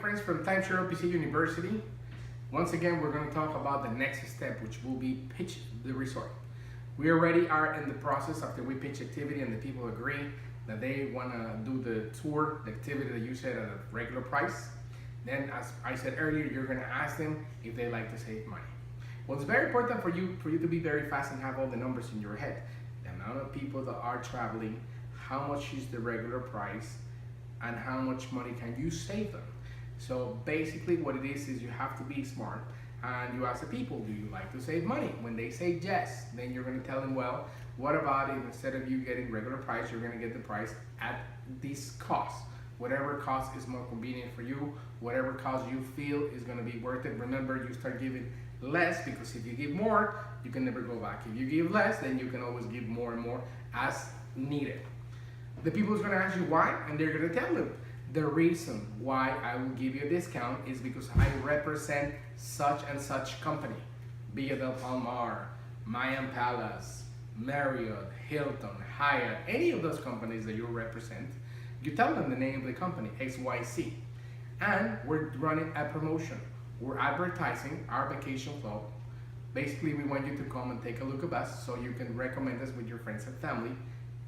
friends from Timeshare OPC University. Once again, we're going to talk about the next step, which will be pitch the resort. We already are in the process after we pitch activity and the people agree that they want to do the tour, the activity that you said at a regular price. Then, as I said earlier, you're going to ask them if they like to save money. Well, it's very important for you to be very fast and have all the numbers in your head. The amount of people that are traveling, how much is the regular price, and how much money can you save them. So basically what it is you have to be smart and you ask the people, do you like to save money? When they say yes, then you're going to tell them, well, what about if instead of you getting regular price, you're going to get the price at this cost? Whatever cost is more convenient for you, whatever cost you feel is going to be worth it. Remember, you start giving less, because if you give more, you can never go back. If you give less, then you can always give more and more as needed. The people is going to ask you why, and they're going to tell them the reason why I will give you a discount is because I represent such and such company. Villa del Palmar, Mayan Palace, Marriott, Hilton, Hyatt, any of those companies that you represent. You tell them the name of the company, XYZ, and we're running a promotion. We're advertising our vacation club. Basically, we want you to come and take a look at us so you can recommend us with your friends and family.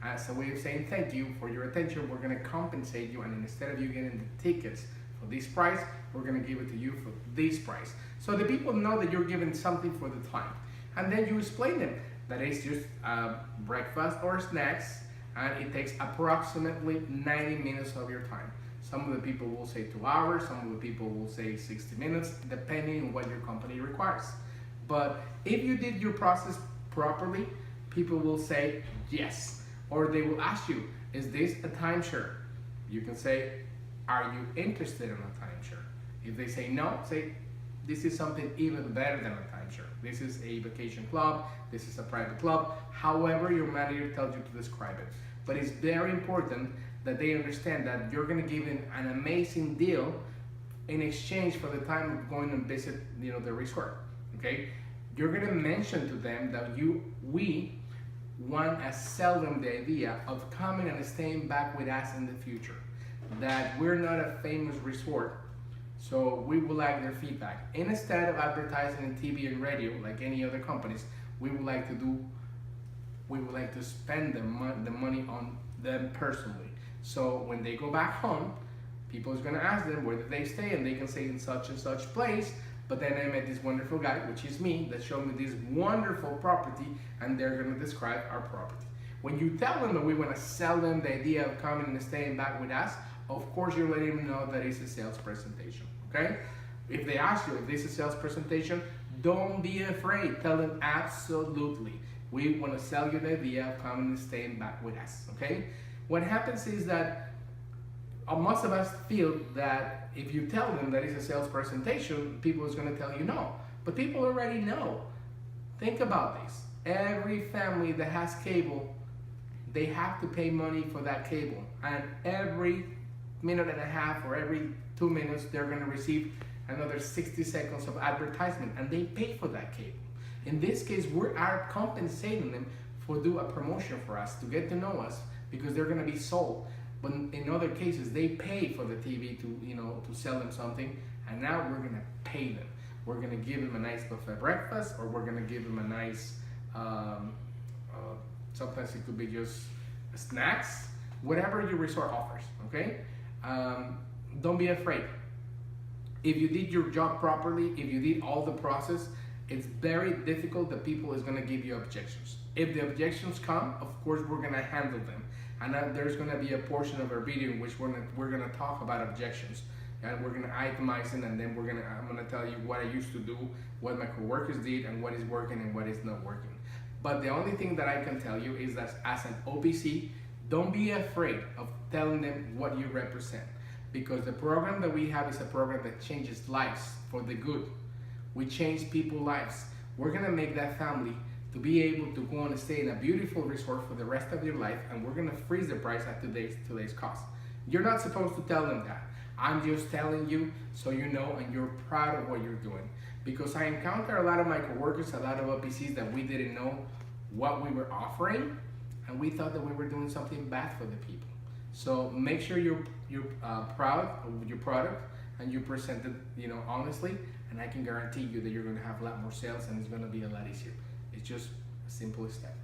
As a way of saying thank you for your attention, we're going to compensate you, and instead of you getting the tickets for this price, we're going to give it to you for this price. So the people know that you're giving something for the time. And then you explain them that it's just breakfast or snacks, and it takes approximately 90 minutes of your time. Some of the people will say 2 hours, some of the people will say 60 minutes, depending on what your company requires. But if you did your process properly, people will say yes. Or they will ask you, is this a timeshare? You can say, are you interested in a timeshare? If they say no, say, this is something even better than a timeshare. This is a vacation club, this is a private club, however your manager tells you to describe it. But it's very important that they understand that you're gonna give them an amazing deal in exchange for the time of going and visit the resort, okay? You're gonna mention to them that we want to sell them the idea of coming and staying back with us in the future. That we're not a famous resort, so we would like their feedback. Instead of advertising in TV and radio like any other companies, we would like to spend the money on them personally. So when they go back home, people is going to ask them where did they stay, and they can say in such and such place. But then I met this wonderful guy, which is me, that showed me this wonderful property, and they're gonna describe our property. When you tell them that we wanna sell them the idea of coming and staying back with us, of course you're letting them know that it's a sales presentation, okay? If they ask you if this is a sales presentation, don't be afraid. Tell them absolutely. We wanna sell you the idea of coming and staying back with us, okay? What happens is that most of us feel that if you tell them that it's a sales presentation, people is going to tell you no. But people already know. Think about this. Every family that has cable, they have to pay money for that cable. And every minute and a half or every 2 minutes, they're going to receive another 60 seconds of advertisement. And they pay for that cable. In this case, we are compensating them for do a promotion for us, to get to know us, because they're going to be sold. But in other cases, they pay for the TV to sell them something, and now we're gonna pay them. We're gonna give them a nice buffet breakfast, or we're gonna give them a nice, sometimes it could be just snacks, whatever your resort offers, okay? Don't be afraid. If you did your job properly, if you did all the process, it's very difficult that people is gonna give you objections. If the objections come, of course, we're gonna handle them. And there's going to be a portion of our video in which we're going to talk about objections, and we're going to itemize it, and then I'm going to tell you what I used to do, what my coworkers did, and what is working and what is not working. But the only thing that I can tell you is that as an OPC, don't be afraid of telling them what you represent, because the program that we have is a program that changes lives for the good. We change people's lives. We're going to make that family to be able to go and stay in a beautiful resort for the rest of your life, and we're gonna freeze the price at today's cost. You're not supposed to tell them that. I'm just telling you so you know and you're proud of what you're doing. Because I encounter a lot of my coworkers, a lot of OPCs that we didn't know what we were offering, and we thought that we were doing something bad for the people. So make sure you're proud of your product, and you present it, you know, honestly, and I can guarantee you that you're going to have a lot more sales and it's going to be a lot easier. It's just a simple step.